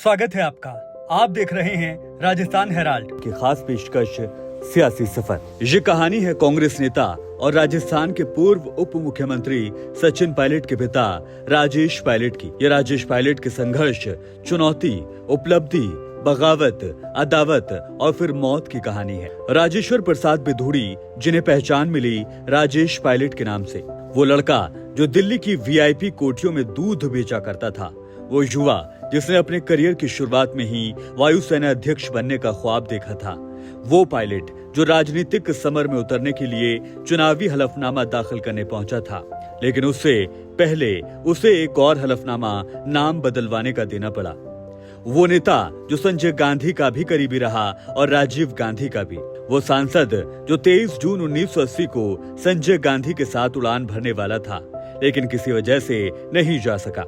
स्वागत है आपका। आप देख रहे हैं राजस्थान हेराल्ड की खास पेशकश सियासी सफर। ये कहानी है कांग्रेस नेता और राजस्थान के पूर्व उप मुख्यमंत्री सचिन पायलट के पिता राजेश पायलट की। ये राजेश पायलट के संघर्ष, चुनौती, उपलब्धि, बगावत, अदावत और फिर मौत की कहानी है। राजेश्वर प्रसाद बिधूड़ी, जिन्हें पहचान मिली राजेश पायलट के नाम से, वो लड़का जो दिल्ली की वीआईपी कोठियों में दूध बेचा करता था, वो युवा जिसने अपने करियर की शुरुआत में ही वायुसेना अध्यक्ष बनने का ख्वाब देखा था, वो पायलट जो राजनीतिक समर में उतरने के लिए चुनावी हलफनामा दाखिल करने पहुंचा था, लेकिन उससे पहले उसे एक और हलफनामा नाम बदलवाने का देना पड़ा। वो नेता जो संजय गांधी का भी करीबी रहा और राजीव गांधी का भी। वो सांसद जो 23 जून 1980 को संजय गांधी के साथ उड़ान भरने वाला था, लेकिन किसी वजह से नहीं जा सका।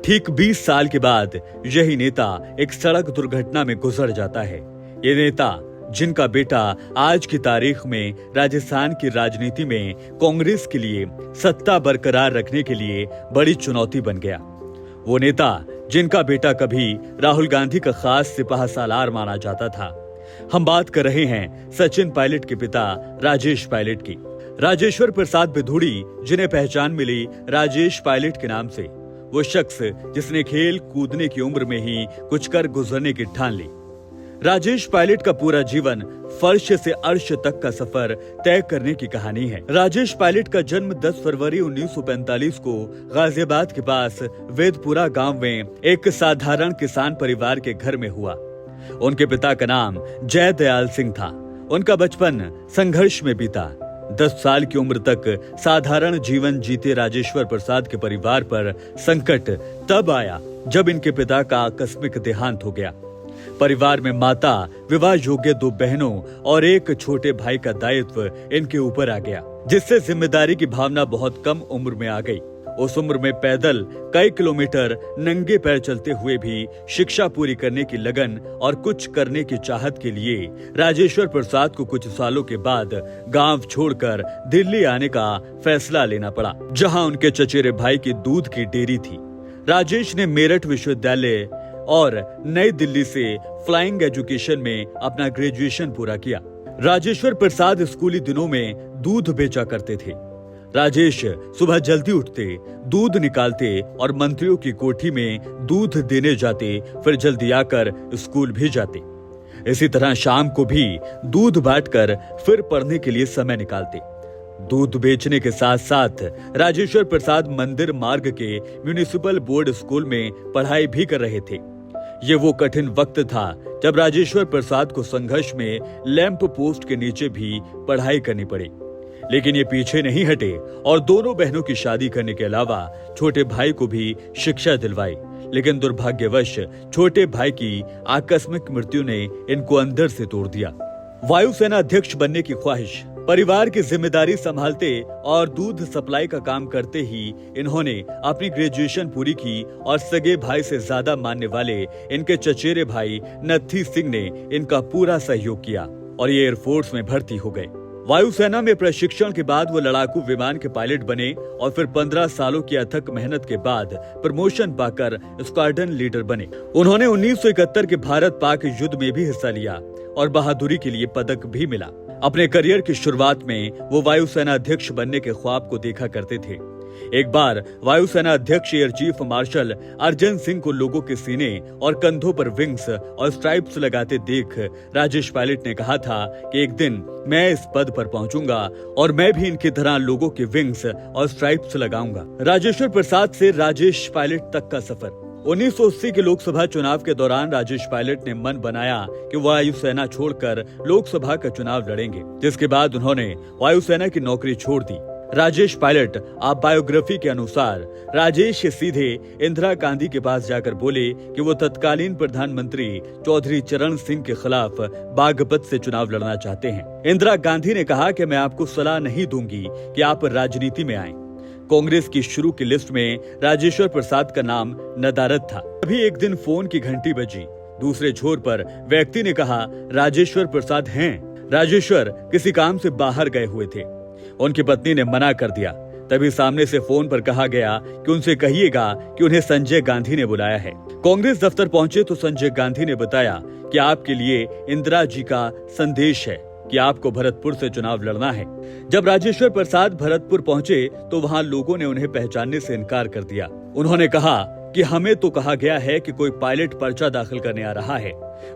ठीक 20 साल के बाद यही नेता एक सड़क दुर्घटना में गुजर जाता है। ये नेता जिनका बेटा आज की तारीख में राजस्थान की राजनीति में कांग्रेस के लिए सत्ता बरकरार रखने के लिए बड़ी चुनौती बन गया। वो नेता जिनका बेटा कभी राहुल गांधी का खास सिपाह सालार माना जाता था। हम बात कर रहे हैं सचिन पायलट के पिता राजेश पायलट की। राजेश्वर प्रसाद बिधूड़ी, जिन्हें पहचान मिली राजेश पायलट के नाम से, वो शख्स जिसने खेल कूदने की उम्र में ही कुछ कर गुजरने की ठान ली। राजेश पायलट का पूरा जीवन फर्श से अर्श तक का सफर तय करने की कहानी है। राजेश पायलट का जन्म 10 फरवरी 1945 को गाजियाबाद के पास वेदपुरा गांव में एक साधारण किसान परिवार के घर में हुआ। उनके पिता का नाम जय दयाल सिंह था। उनका बचपन संघर्ष में बीता। 10 साल की उम्र तक साधारण जीवन जीते राजेश्वर प्रसाद के परिवार पर संकट तब आया जब इनके पिता का आकस्मिक देहांत हो गया। परिवार में माता, विवाह योग्य 2 बहनों और एक छोटे भाई का दायित्व इनके ऊपर आ गया, जिससे जिम्मेदारी की भावना बहुत कम उम्र में आ गई। उस उम्र में पैदल कई किलोमीटर नंगे पैर चलते हुए भी शिक्षा पूरी करने की लगन और कुछ करने की चाहत के लिए राजेश्वर प्रसाद को कुछ सालों के बाद गांव छोड़कर दिल्ली आने का फैसला लेना पड़ा, जहां उनके चचेरे भाई की दूध की डेयरी थी। राजेश ने मेरठ विश्वविद्यालय और नई दिल्ली से फ्लाइंग एजुकेशन में अपना ग्रेजुएशन पूरा किया। राजेश्वर प्रसाद स्कूली दिनों में दूध बेचा करते थे। राजेश सुबह जल्दी उठते, दूध निकालते और मंत्रियों की कोठी में दूध देने जाते, फिर जल्दी आकर स्कूल भी जाते। इसी तरह शाम को भी दूध बांटकर फिर पढ़ने के लिए समय निकालते। दूध बेचने के साथ साथ राजेश्वर प्रसाद मंदिर मार्ग के म्युनिसिपल बोर्ड स्कूल में पढ़ाई भी कर रहे थे। ये वो कठिन वक्त था जब राजेश्वर प्रसाद को संघर्ष में लैंप पोस्ट के नीचे भी पढ़ाई करनी पड़ी, लेकिन ये पीछे नहीं हटे और दोनों बहनों की शादी करने के अलावा छोटे भाई को भी शिक्षा दिलवाई। लेकिन दुर्भाग्यवश छोटे भाई की आकस्मिक मृत्यु ने इनको अंदर से तोड़ दिया। वायुसेना अध्यक्ष बनने की ख्वाहिश, परिवार की जिम्मेदारी संभालते और दूध सप्लाई का काम करते ही इन्होंने अपनी ग्रेजुएशन पूरी की और सगे भाई से ज्यादा मानने वाले इनके चचेरे भाई नत्थी सिंह ने इनका पूरा सहयोग किया और ये एयरफोर्स में भर्ती हो गए। वायुसेना में प्रशिक्षण के बाद वो लड़ाकू विमान के पायलट बने और फिर 15 सालों की अथक मेहनत के बाद प्रमोशन पाकर स्क्वाड्रन लीडर बने। उन्होंने 1971 के भारत पाक युद्ध में भी हिस्सा लिया और बहादुरी के लिए पदक भी मिला। अपने करियर की शुरुआत में वो वायुसेना अध्यक्ष बनने के ख्वाब को देखा करते थे। एक बार वायुसेना अध्यक्ष air chief marshal Arjan Singh को लोगों के सीने और कंधों पर विंग्स और स्ट्राइप्स लगाते देख राजेश पायलट ने कहा था कि एक दिन मैं इस पद पर पहुंचूंगा और मैं भी इनकी तरह लोगों के विंग्स और स्ट्राइप्स लगाऊंगा। राजेश्वर प्रसाद से राजेश पायलट तक का सफर। 1980 के लोकसभा चुनाव के दौरान राजेश पायलट ने मन बनाया कि वायुसेना छोड़कर लोकसभा का चुनाव लड़ेंगे, जिसके बाद उन्होंने वायुसेना की नौकरी छोड़ दी। राजेश पायलट आप बायोग्राफी के अनुसार राजेश सीधे इंदिरा गांधी के पास जाकर बोले कि वो तत्कालीन प्रधानमंत्री चौधरी चरण सिंह के खिलाफ बागपत से चुनाव लड़ना चाहते हैं। इंदिरा गांधी ने कहा कि मैं आपको सलाह नहीं दूंगी कि आप राजनीति में आएं। कांग्रेस की शुरू की लिस्ट में राजेश्वर प्रसाद का नाम नदारद था। अभी एक दिन फोन की घंटी बजी। दूसरे छोर पर व्यक्ति ने कहा, राजेश्वर प्रसाद हैं। राजेश्वर किसी काम से बाहर गए हुए थे। उनकी पत्नी ने मना कर दिया। तभी सामने से फोन पर कहा गया कि उनसे कहिएगा कि उन्हें संजय गांधी ने बुलाया है। कांग्रेस दफ्तर पहुंचे तो संजय गांधी ने बताया कि आपके लिए इंदिरा जी का संदेश है कि आपको भरतपुर से चुनाव लड़ना है। जब राजेश्वर प्रसाद भरतपुर पहुंचे तो वहां लोगों ने उन्हें पहचानने से इनकार कर दिया। उन्होंने कहा कि हमें तो कहा गया है कि कोई पायलट पर्चा दाखिल करने आ रहा है।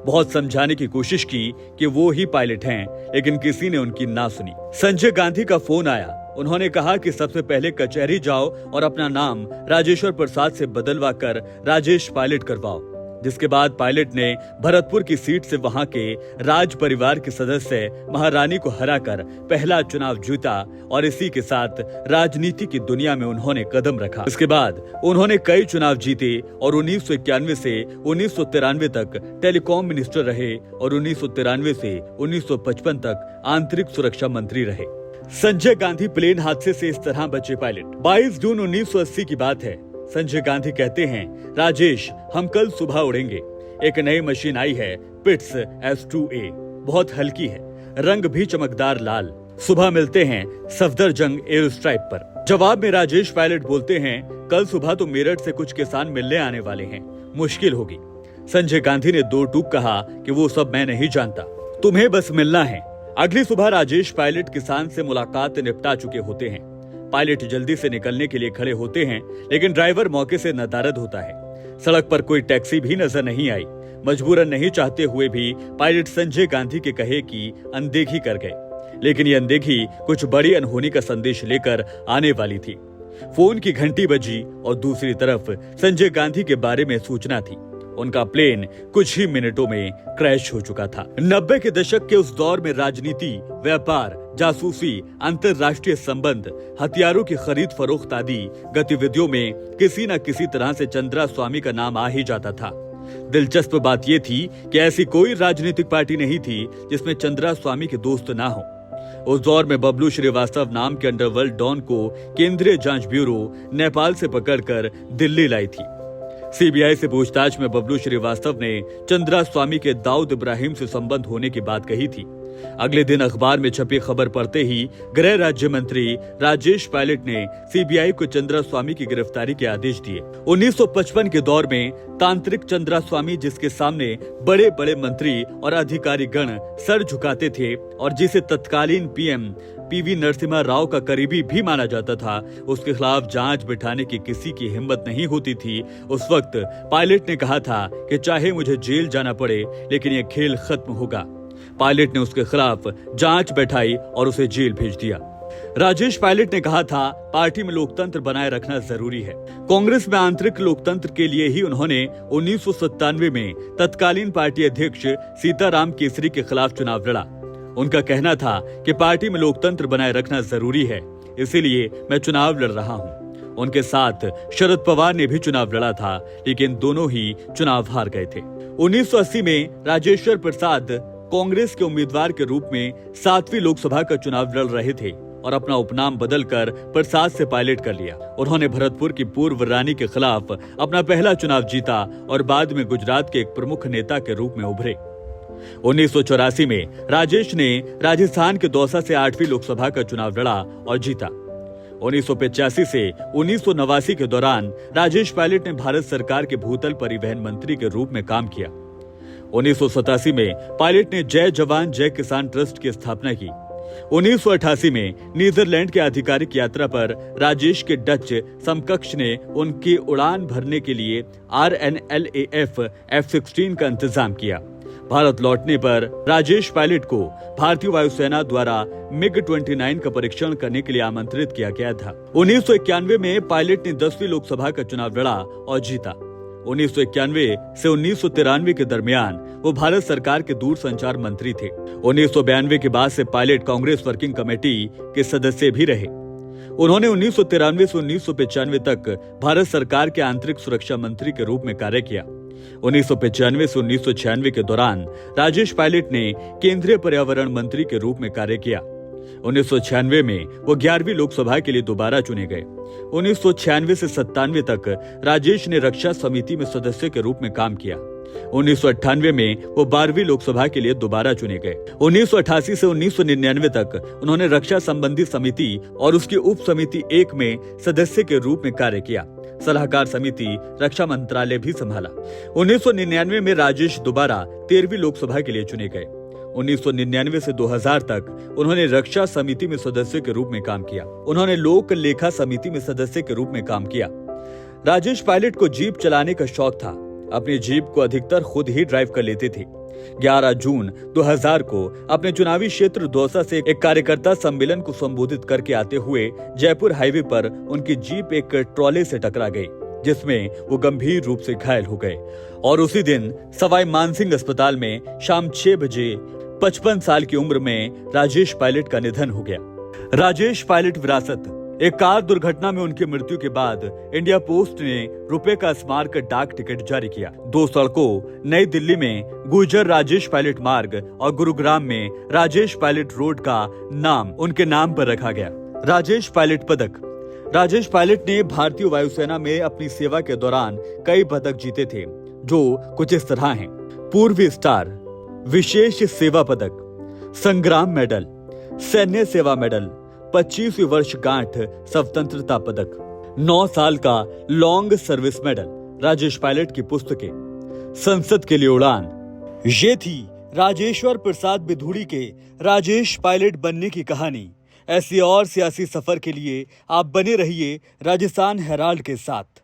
बहुत समझाने की कोशिश की कि वो ही पायलट हैं, लेकिन किसी ने उनकी ना सुनी। संजय गांधी का फोन आया। उन्होंने कहा कि सबसे पहले कचहरी जाओ और अपना नाम राजेश्वर प्रसाद से बदलवा कर राजेश पायलट करवाओ। जिसके बाद पायलट ने भरतपुर की सीट से वहां के राज परिवार के सदस्य महारानी को हराकर पहला चुनाव जीता और इसी के साथ राजनीति की दुनिया में उन्होंने कदम रखा। इसके बाद उन्होंने कई चुनाव जीते और 1991 से 1993 तक टेलीकॉम मिनिस्टर रहे और 1993 से 1955 तक आंतरिक सुरक्षा मंत्री रहे। संजय गांधी प्लेन हादसे से इस तरह बचे पायलट। 22 जून 1980 की बात है। संजय गांधी कहते हैं, राजेश हम कल सुबह उड़ेंगे। एक नई मशीन आई है, पिट्स S2A, बहुत हल्की है, रंग भी चमकदार लाल। सुबह मिलते हैं सफदरजंग एयर स्ट्राइक पर। जवाब में राजेश पायलट बोलते हैं, कल सुबह तो मेरठ से कुछ किसान मिलने आने वाले हैं, मुश्किल होगी। संजय गांधी ने दो टूक कहा कि वो सब मैं नहीं जानता, तुम्हें बस मिलना है। अगली सुबह राजेश पायलट किसान से मुलाकात निपटा चुके होते हैं। पायलट जल्दी से निकलने के लिए खड़े होते हैं, लेकिन ड्राइवर मौके से नदारद होता है। सड़क पर कोई टैक्सी भी नजर नहीं आई। मजबूरन नहीं चाहते हुए भी पायलट संजय गांधी के कहे की अनदेखी कर गए, लेकिन ये अनदेखी कुछ बड़ी अनहोनी का संदेश लेकर आने वाली थी। फोन की घंटी बजी और दूसरी तरफ संजय गांधी के बारे में सूचना थी। उनका प्लेन कुछ ही मिनटों में क्रैश हो चुका था। 90 के दशक के उस दौर में राजनीति, व्यापार, जासूसी, अंतर्राष्ट्रीय संबंध, हथियारों की खरीद फरोख्त आदि गतिविधियों में किसी न किसी तरह से चंद्रा स्वामी का नाम आ ही जाता था। दिलचस्प बात यह थी कि ऐसी कोई राजनीतिक पार्टी नहीं थी जिसमें चंद्रा स्वामी के दोस्त ना हो। उस दौर में बबलू श्रीवास्तव नाम के अंडरवर्ल्ड डॉन को केंद्रीय जांच ब्यूरो नेपाल से पकड़कर दिल्ली लाई थी। सीबीआई से पूछताछ में बबलू श्रीवास्तव ने चंद्रा स्वामी के दाऊद इब्राहिम से संबंध होने की बात कही थी। अगले दिन अखबार में छपी खबर पढ़ते ही गृह राज्य मंत्री राजेश पायलट ने सीबीआई को चंद्रा स्वामी की गिरफ्तारी के आदेश दिए। 1955 के दौर में तांत्रिक चंद्रा स्वामी, जिसके सामने बड़े बड़े मंत्री और अधिकारी गण सर झुकाते थे और जिसे तत्कालीन पीएम पीवी नरसिम्हा राव का करीबी भी माना जाता था, उसके खिलाफ जांच बिठाने की किसी की हिम्मत नहीं होती थी। उस वक्त पायलट ने कहा था कि चाहे मुझे जेल जाना पड़े, लेकिन यह खेल खत्म होगा। पायलट ने उसके खिलाफ जांच बैठाई और उसे जेल भेज दिया। राजेश पायलट ने कहा था, पार्टी में लोकतंत्र बनाए रखना जरूरी है। कांग्रेस में आंतरिक लोकतंत्र के लिए ही उन्होंने 1997 में तत्कालीन पार्टी अध्यक्ष सीताराम केसरी के खिलाफ चुनाव लड़ा। उनका कहना था कि पार्टी में लोकतंत्र बनाए रखना जरूरी है, इसीलिए मैं चुनाव लड़ रहा हूं। उनके साथ शरद पवार ने भी चुनाव लड़ा था, लेकिन दोनों ही चुनाव हार गए थे। 1980 में राजेश्वर प्रसाद कांग्रेस के उम्मीदवार के रूप में 7वीं लोकसभा का चुनाव लड़ रहे थे और अपना उपनाम बदलकर प्रसाद से पायलट कर लिया। उन्होंने भरतपुर की पूर्व रानी के खिलाफ अपना पहला चुनाव जीता और बाद में गुजरात के एक प्रमुख नेता के रूप में उभरे। 1984 में राजेश ने राजस्थान के दौसा से 8वीं लोकसभा का चुनाव लड़ा और जीता। 1985 से 1989 के दौरान राजेश पायलट ने भारत सरकार के भूतल परिवहन मंत्री के रूप में काम किया। 1987 में पायलट ने जय जवान जय किसान ट्रस्ट की स्थापना की। 1988 में नीदरलैंड के आधिकारिक यात्रा पर राजेश के डच समकक्ष ने उनकी उड़ान भरने के लिए RNLAF F-16 का इंतजाम किया। भारत लौटने पर राजेश पायलट को भारतीय वायुसेना द्वारा MiG-29 का परीक्षण करने के लिए आमंत्रित किया गया था। 1991 में पायलट ने 10वीं लोकसभा का चुनाव लड़ा और जीता। 1991 से 1993 के दरमियान वो भारत सरकार के दूरसंचार मंत्री थे। 1992 के बाद से पायलट कांग्रेस वर्किंग कमेटी के सदस्य भी रहे। उन्होंने 1993 से 1995 तक भारत सरकार के आंतरिक सुरक्षा मंत्री के रूप में कार्य किया। 1995 से 1996 के दौरान राजेश पायलट ने केंद्रीय पर्यावरण मंत्री के रूप में कार्य किया। 1996 में वो 11वीं लोकसभा के लिए दोबारा चुने गए। 1996 से 97 तक राजेश ने रक्षा समिति में सदस्य के रूप में काम किया। 1998 में वो 12वीं लोकसभा के लिए दोबारा चुने गए। 1988 से 1999 तक उन्होंने रक्षा संबंधी समिति और उसकी उप समिति 1 में सदस्य के रूप में कार्य किया। सलाहकार समिति रक्षा मंत्रालय भी संभाला। 1999 में राजेश दोबारा 13वीं लोकसभा के लिए चुने गए। 1999 से 2000 तक उन्होंने रक्षा समिति में सदस्य के रूप में काम किया। उन्होंने लोक लेखा समिति में सदस्य के रूप में काम किया। राजेश पायलट को जीप चलाने का शौक था। अपनी जीप को अधिकतर खुद ही ड्राइव कर लेते थे। 11 जून 2000 को अपने चुनावी क्षेत्र दौसा से एक कार्यकर्ता सम्मेलन को संबोधित करके आते हुए जयपुर हाईवे पर उनकी जीप एक ट्रॉले से टकरा गई, जिसमें वो गंभीर रूप से घायल हो गए और उसी दिन सवाई मानसिंह अस्पताल में शाम 6 बजे 55 साल की उम्र में राजेश पायलट का निधन हो गया। राजेश पायलट विरासत। एक कार दुर्घटना में उनकी मृत्यु के बाद इंडिया पोस्ट ने रुपए का स्मारक डाक टिकट जारी किया। 2 सड़कों नई दिल्ली में गुर्जर राजेश पायलट मार्ग और गुरुग्राम में राजेश पायलट रोड का नाम उनके नाम पर रखा गया। राजेश पायलट पदक। राजेश पायलट ने भारतीय वायुसेना में अपनी सेवा के दौरान कई पदक जीते थे, जो कुछ इस तरह हैं। पूर्वी स्टार, विशेष सेवा पदक, संग्राम मेडल, सैन्य सेवा मेडल, 25वीं वर्षगांठ स्वतंत्रता पदक, 9 साल का long service medal. Rajesh Pilot की पुस्तकें, संसद के लिए उड़ान। ये थी राजेश्वर प्रसाद बिधूड़ी के राजेश पायलट बनने की कहानी। ऐसी और सियासी सफर के लिए आप बने रहिए राजस्थान हेराल्ड के साथ।